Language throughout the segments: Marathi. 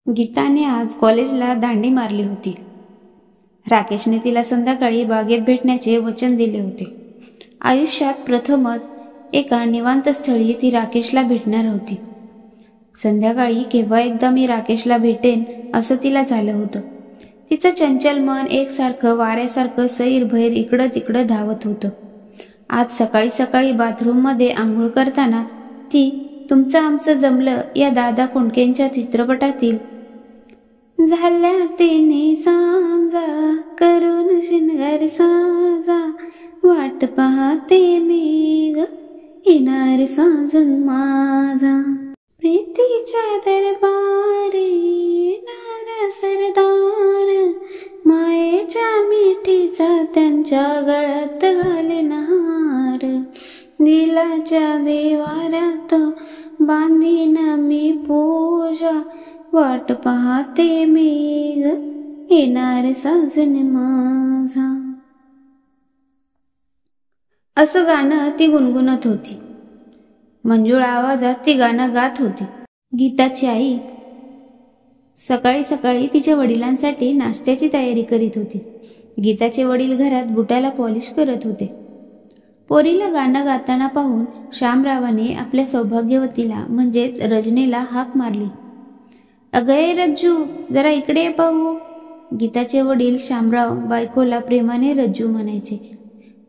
गीताने आज कॉलेजला दांडी मारली होती. राकेशने तिला संध्याकाळी बागेत भेटण्याचे वचन दिले होते. आयुष्यात प्रथमच एका निवांत स्थळी ती राकेशला भेटणार होती. संध्याकाळी केव्हा एकदा मी राकेशला भेटेन असं तिला झालं होतं. तिचं चंचल मन एकसारखं वाऱ्यासारखं सैरभैर इकडं तिकडं धावत होतं. आज सकाळी सकाळी बाथरूममध्ये आंघोळ करताना ती तुमचं आमचं जमलं या दादा कोंडकेंच्या चित्रपटातील झाल्या तिने सांजा करून शिनगार साजा वाट पाहते मी ग येणार साजन माझा प्रीतीच्या दरबारी येणार सरदार मायेच्या मिठीचा त्यांच्या गळ्यात घालणार दिलाच्या देवाऱ्यात बांधीन मी पूजा वाट पाहते मी ग येणार साजन माझा. असं गाणं ती गुणगुणत होती. मंजूळ आवाजात ती गाणं गात होती. गीताची आई सकाळी सकाळी तिच्या वडिलांसाठी नाश्त्याची तयारी करीत होती. गीताचे वडील घरात बुटाला पॉलिश करत होते. पोरीला गाणं गाताना पाहून श्यामरावाने आपल्या सौभाग्यवतीला म्हणजेच रजनीला हाक मारली. अगं रज्जू जरा इकडे ये पाहू. गीताचे वडील श्यामराव बायकोला प्रेमाने रज्जू म्हणायचे.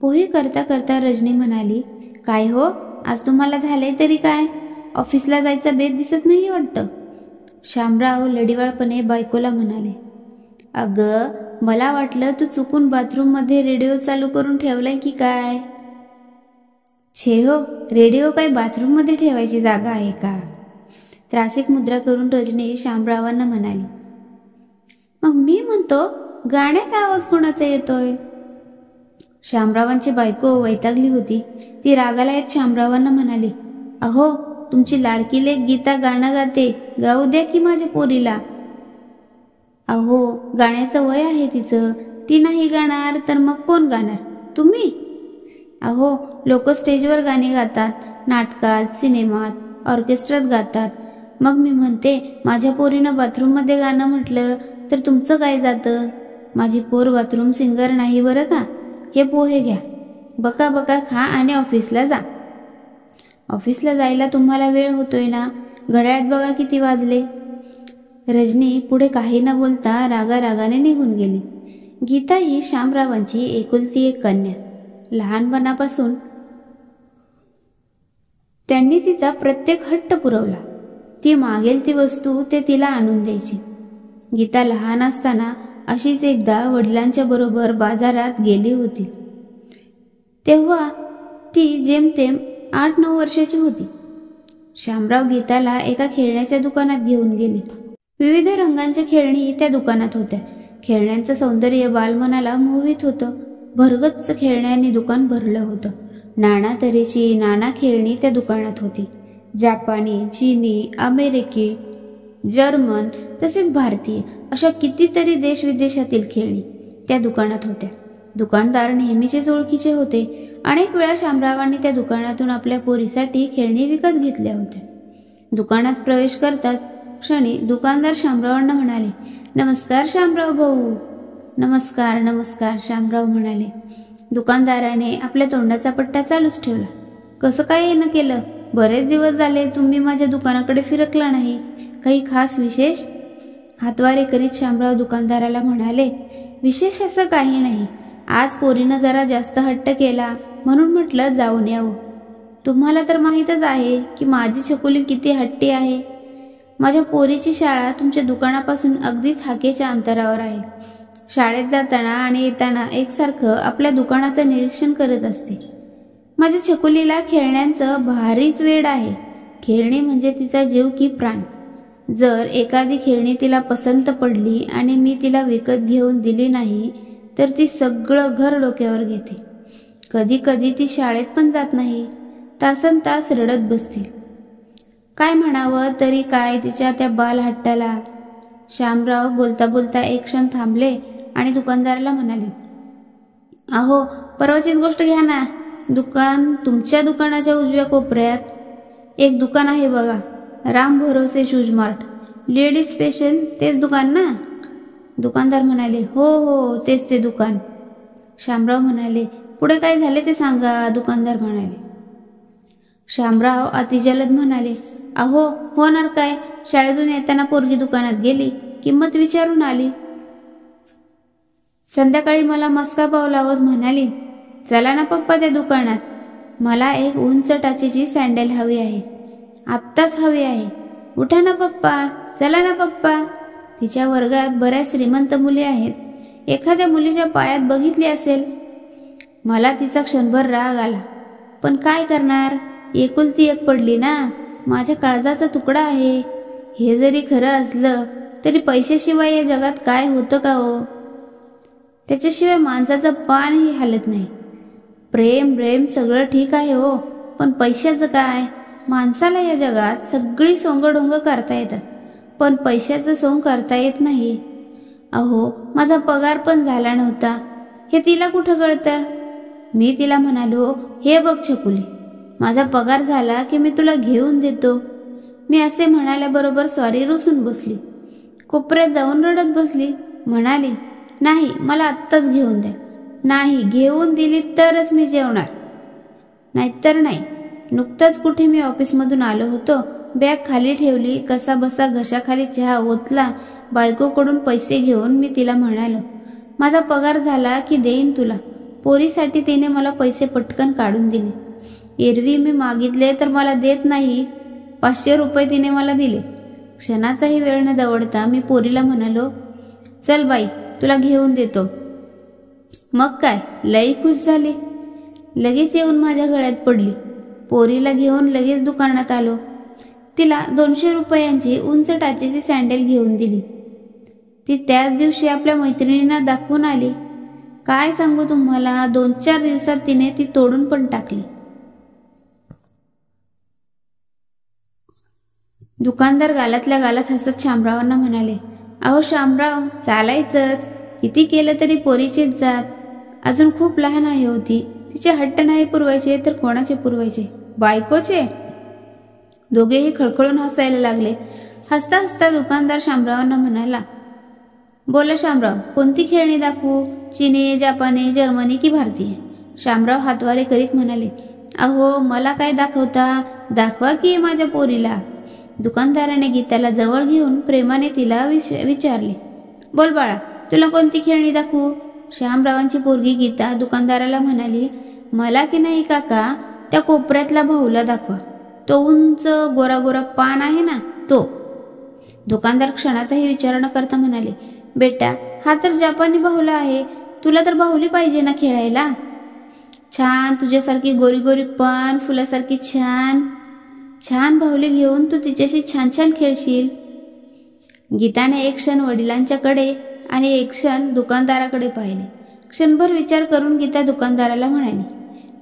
पोहे करता करता रजनी म्हणाली, काय हो आज तुम्हाला झालंय तरी काय? ऑफिसला जायचा बेत दिसत नाही वाटतं. श्यामराव लढीवाळपणे बायकोला म्हणाले, अगं मला वाटलं तू चुकून बाथरूम मध्ये रेडिओ चालू करून ठेवलाय की काय? छे हो, रेडिओ काय बाथरूम मध्ये ठेवायची जागा आहे का? त्रासिक मुद्रा करून रजनी श्यामरावांना म्हणाली. मग मी म्हणतो गाण्याचा आवाज कोणाचा येतोय? श्यामरावांची बायको वैतागली होती. ती रागाला येत श्यामरावांना म्हणाली, अहो तुमची लाडकी लेक गीता गाणं गाते, गाऊ द्या की माझ्या पोरीला. अहो गाण्याचं वय आहे तिचं, ती नाही गाणार तर मग कोण गाणार? तुम्ही? अहो लोक स्टेजवर गाणी गातात, नाटकात, सिनेमात, ऑर्केस्ट्रात गातात. मग मी म्हणते माझ्या पोरीनं बाथरूममध्ये गाणं म्हटलं तर तुमचं काय जातं? माझी पोर बाथरूम सिंगर नाही बरं का. हे पोहे घ्या, बका बका खा आणि ऑफिसला जा. ऑफिसला जायला तुम्हाला वेळ होतोय ना, घड्याळात बघा किती वाजले. रजनी पुढे काही न बोलता रागारागाने निघून गेली. गीता ही श्यामरावांची एकुलती एक कन्या. लहानपणापासून त्यांनी तिचा प्रत्येक हट्ट पुरवला. ती मागेल ती वस्तू ते तिला आणून द्यायची. गीता लहान असताना अशीच एकदा वडिलांच्या बरोबर बाजारात गेली होती. तेव्हा ती जेमतेम 8-9 वर्षाची होती. श्यामराव गीताला एका खेळण्याच्या दुकानात घेऊन गेले. विविध रंगांच्या खेळणी त्या दुकानात होत्या. खेळण्यांचं सौंदर्य बालमनाला मोहित होतं. भरगच्च खेळण्यांनी दुकान भरलं होतं. नाना तऱ्हेची नाना खेळणी त्या दुकानात होती. जापानी, चीनी, अमेरिकी, जर्मन तसेच भारतीय अशा कितीतरी देश विदेशातील खेळणी त्या दुकानात होत्या. दुकानदार नेहमीचेच ओळखीचे होते. अनेक वेळा श्यामरावांनी त्या दुकानातून आपल्या पोरीसाठी खेळणी विकत घेतल्या होत्या. दुकानात प्रवेश करताच क्षणी दुकानदार श्यामरावांना म्हणाले, नमस्कार श्यामराव भाऊ. नमस्कार नमस्कार श्यामराव म्हणाले. दुकानदाराने आपल्या तोंडाचा पट्टा चालूच ठेवला. कसं काय येणं केलं? बरेच दिवस झाले तुम्ही माझ्या दुकानाकडे फिरकला नाही. काही खास विशेष? हातवारे करीत श्यामराव दुकानदाराला म्हणाले, विशेष असं काही नाही. आज पोरीनं जरा जास्त हट्ट केला म्हणून म्हटलं जाऊन यावं. तुम्हाला तर माहीतच आहे की माझी छकुली किती हट्टी आहे. माझ्या पोरीची शाळा तुमच्या दुकानापासून अगदीच हाकेच्या अंतरावर आहे. शाळेत जाताना आणि येताना एकसारखं आपल्या दुकानाचं निरीक्षण करत असते. माझ्या छकुलीला खेळण्यांचं भारीच वेड आहे. खेळणी म्हणजे तिचा जीव की प्राण. जर एखादी खेळणी तिला पसंत पडली आणि मी तिला विकत घेऊन दिली नाही तर ती सगळं घर डोक्यावर घेते. कधी कधी ती शाळेत पण जात नाही. तासनतास रडत बसते. काय म्हणावं तरी काय तिच्या त्या बाल हट्टाला. श्यामराव बोलता बोलता एक क्षण थांबले आणि दुकानदाराला म्हणाले, अहो परवाचीच गोष्ट घ्या ना. तुमच्या दुकानाच्या उजव्या कोपऱ्यात एक दुकान आहे बघा, राम भरोसे शूज मार्ट. लेडीज स्पेशल तेच दुकान ना? दुकानदार म्हणाले, हो हो तेच ते दुकान. शामराव म्हणाले, पुढे काय झाले ते सांगा. दुकानदार म्हणाले. शामराव अतिजलद म्हणाले, अहो होणार काय, शाळेतून येताना पोरगी दुकानात गेली, किंमत विचारून आली. संध्याकाळी मला मस्का पाव लावत म्हणाली, चला ना पप्पा त्या दुकानात, मला एक उंच टाचेची सँडल हवी आहे, आत्ताच हवी आहे. उठा ना पप्पा, चला ना पप्पा. तिच्या वर्गात बऱ्याच श्रीमंत मुली आहेत, एखाद्या मुलीच्या पायात बघितली असेल. मला तिचा क्षणभर राग आला, पण काय करणार, एकुलती एक पडली ना, माझ्या काळजाचा तुकडा आहे. हे जरी खरं असलं तरी पैशाशिवाय या जगात काय होतं का हो? त्याच्याशिवाय माणसाचं पानही हालत नाही. प्रेम सगळं ठीक आहे हो, पण पैशाचं काय? माणसाला या जगात सगळी सोंगडोंग करता येतात, पण पैशाचं सोंग करता येत नाही. अहो माझा पगार पण झाला नव्हता, हे तिला कुठं कळतं? मी तिला म्हणालो, हे बघ छकुली, माझा पगार झाला की मी तुला घेऊन देतो. मी असे म्हणाल्याबरोबर स्वारी रुसून बसली, कोपऱ्यात जाऊन रडत बसली. म्हणाली, नाही मला आत्ताच घेऊन द्या. नाही, घेऊन दिली तरच मी जेवणार, नाहीतर नाही. नुकताच कुठे मी ऑफिसमधून आलो होतो, बॅग खाली ठेवली, कसा बसा घशाखाली चहा ओतला, बायकोकडून पैसे घेऊन मी तिला म्हणालो, माझा पगार झाला की देईन तुला. पोरीसाठी तिने मला पैसे पटकन काढून दिले. एरवी मी मागितले तर मला देत नाही. 500 रुपये तिने मला दिले. क्षणाचाही वेळ न दवडता मी पोरीला म्हणालो, चल बाई तुला घेऊन देतो. मग काय, लई खुश झाली. लगेच येऊन माझ्या गळ्यात पडली. पोरीला घेऊन लगेच दुकानात आलो. तिला 200 रुपयांची उंच टाचेची सँडल घेऊन दिली. ती त्याच दिवशी आपल्या मैत्रिणींना दाखवून आली. काय सांगू तुम्हाला, 2-4 दिवसात तिने ती तोडून पण टाकली. दुकानदार गालातल्या गालात हसत शामरावांना म्हणाले, अहो शामराव, चालायचंच, किती केलं तरी पोरीचीच जात. अजून खूप लहान आहे होती, तिचे हट्ट नाही पुरवायचे तर कोणाचे पुरवायचे? बायकोचे. दोघेही खळखळून हसायला लागले. हसता हसता दुकानदार शामरावांना म्हणाला, बोला शामराव, कोणती खेळणी दाखवू? चीनी, जपानी, जर्मनी की भारतीय? शामराव हातवारे करीत म्हणाले, अहो मला काय दाखवता, दाखवा की माझ्या पोरीला. दुकानदाराने गीताला जवळ घेऊन प्रेमाने तिला विचारले, बोल बाळा, तुला कोणती खेळणी दाखवू? शामरावांची पोरगी गीता दुकानदाराला म्हणाली, मला की नाही काका, त्या कोपऱ्यातला भाऊला दाखवा, तो उंच गोरा गोरा पान आहे ना तो. दुकानदार क्षणाचाही विचार न करता म्हणाले, बेटा हा तर जपानी बाहुला आहे, तुला तर बाहुली पाहिजे ना खेळायला. छान, तुझ्यासारखी गोरी गोरी पान, फुलासारखी छान छान बाहुली घेऊन तू तिच्याशी छान छान खेळशील. गीताने एक क्षण वडिलांच्याकडे आणि एक क्षण दुकानदाराकडे पाहिले. क्षणभर विचार करून गीता दुकानदाराला म्हणाली,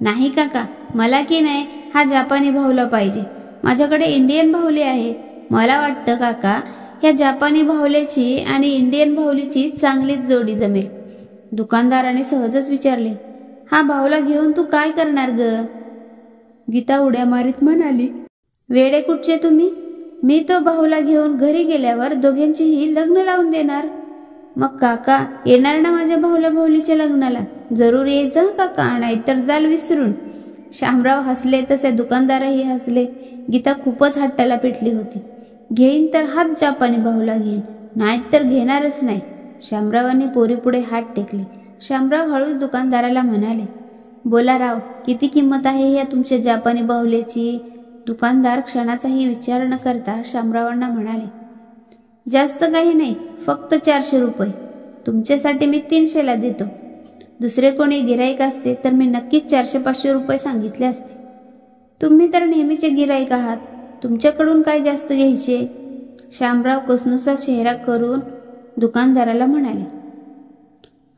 नाही काका, मला की नाही हा जपानी बाहुला पाहिजे. माझ्याकडे इंडियन बाहुली आहे. मला वाटतं काका, ह्या जपानी बाहुल्याची आणि इंडियन बाहुलीची चांगलीच जोडी जमेल. दुकानदाराने सहजच विचारले, हा बाहुला घेऊन तू काय करणार ग? गीता उड्या मारीत म्हणाली, वेडे कुठचे तुम्ही, मी तो बाहुला घेऊन घरी गेल्यावर दोघांचीही लग्न लावून देणार. मग काका येणार ना माझ्या बाहुला बाहुलीच्या लग्नाला? जरूर यायचं काका, नाहीतर जाल विसरून. शामराव हसले तसे दुकानदारही हसले. गीता खूपच हट्टाला पेटली होती. घेईन तर हाच जपानी बाहुला घेईन, नाहीतर घेणारच नाही. शामरावांनी पोरीपुढे हात टेकले. शामराव हळूच दुकानदाराला म्हणाले, बोला राव, किती किंमत आहे या तुमच्या जपानी बाहुल्याची? दुकानदार क्षणाचाही विचार न करता शामरावांना म्हणाले, जास्त काही नाही, फक्त 400 रुपये. तुमच्यासाठी मी 300ला देतो. दुसरे कोणी गिराईक असते तर मी नक्कीच 400-500 रुपये सांगितले असते. तुम्ही तर नेहमीचे गिराईक आहात, तुमच्याकडून काय जास्त घ्यायचे? शामराव कसनुसा चेहरा करून दुकानदाराला म्हणाले,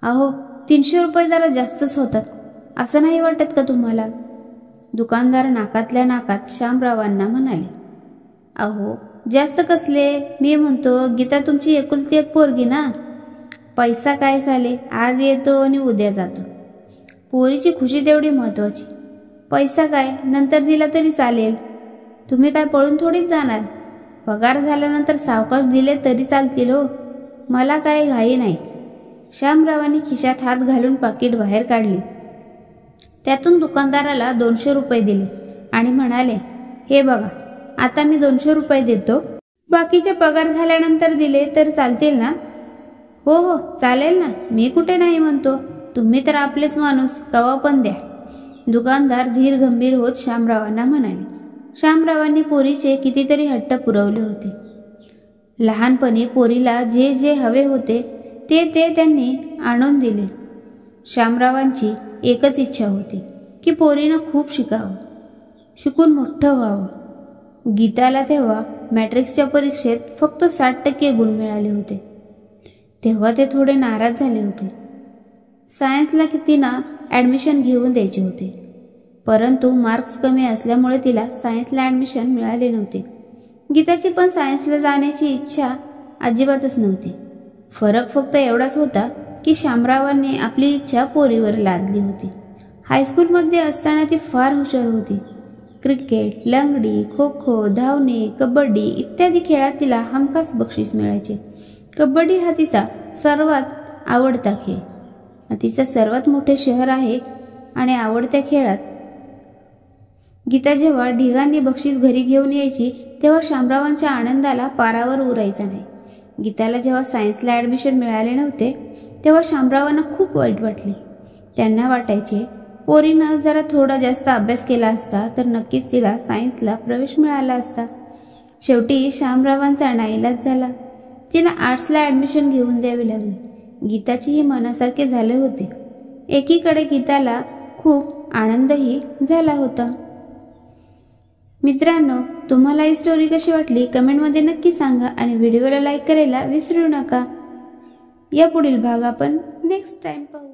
अहो 300 रुपये जरा जास्तच होतात, असं नाही वाटत का तुम्हाला? दुकानदार नाकातल्या नाकात शामरावांना म्हणाले, अहो जास्त कसले, मी म्हणतो गीता तुमची एकुलती एक पोरगी ना. पैसा काय झाले, आज येतो आणि उद्या जातो. पोरीची खुशी तेवढी महत्वाची. पैसा काय नंतर दिला तरी चालेल. तुम्ही काय पळून थोडीच जाणार. पगार झाल्यानंतर सावकाश दिले तरी चालतील हो, मला काय घाई नाही. श्यामरावांनी खिशात हात घालून पाकिट बाहेर काढले. त्यातून दुकानदाराला 200 रुपये दिले आणि म्हणाले, हे बघा, आता मी 200 रुपये देतो, बाकीचे पगार झाल्यानंतर दिले तर चालतील ना? हो हो चालेल ना, मी कुठे नाही म्हणतो, तुम्ही तर आपलेच माणूस, कवा पण द्या. दुकानदार धीर गंभीर होत श्यामरावांना म्हणाले. श्यामरावांनी पोरीचे कितीतरी हट्ट पुरवले होते. लहानपणी पोरीला जे जे हवे होते ते त्यांनी आणून दिले. श्यामरावांची एकच इच्छा होती की पोरीनं खूप शिकावं, शिकून मोठं व्हावं. गीताला तेव्हा मॅट्रिक्सच्या परीक्षेत फक्त 60% गुण मिळाले होते. तेव्हा ते थोडे नाराज झाले होते. सायन्सला तिनं ॲडमिशन घेऊन द्यायचे होते, परंतु मार्क्स कमी असल्यामुळे तिला सायन्सला ॲडमिशन मिळाले नव्हते. गीताची पण सायन्सला जाण्याची इच्छा अजिबातच नव्हती. फरक फक्त एवढाच होता की श्यामरावांनी आपली इच्छा पोरीवर लादली होती. हायस्कूलमध्ये असताना ती फार हुशार होती. क्रिकेट, लंगडी, खो खो, धावणे, कबड्डी इत्यादी खेळात तिला हमखास बक्षीस मिळायचे. कबड्डी हा तिचा सर्वात आवडता खेळ. तिचं सर्वात मोठे शहर आहे आणि आवडत्या खेळात गीता जेव्हा ढिगांनी बक्षीस घरी घेऊन यायची तेव्हा श्यामरावांच्या आनंदाला पारावर उरायचा नाही. गीताला जेव्हा सायन्सला ॲडमिशन मिळाले नव्हते तेव्हा श्यामरावांना खूप वाईट वाटले. त्यांना वाटायचे पोरीनं जरा थोडा जास्त अभ्यास केला असता तर नक्कीच तिला सायन्सला प्रवेश मिळाला असता. शेवटी श्यामरावांचा नाईलाज झाला. तिला आर्ट्सला ॲडमिशन घेऊन द्यावी लागली. गीताचीही मनासारखे झाले होते. एकीकडे गीताला खूप आनंदही झाला होता. मित्रांनो, तुम्हाला ही स्टोरी कशी वाटली कमेंटमध्ये नक्की सांगा आणि व्हिडिओला लाईक करायला विसरू नका. या पुढील भाग आपण नेक्स्ट टाइम पाहू.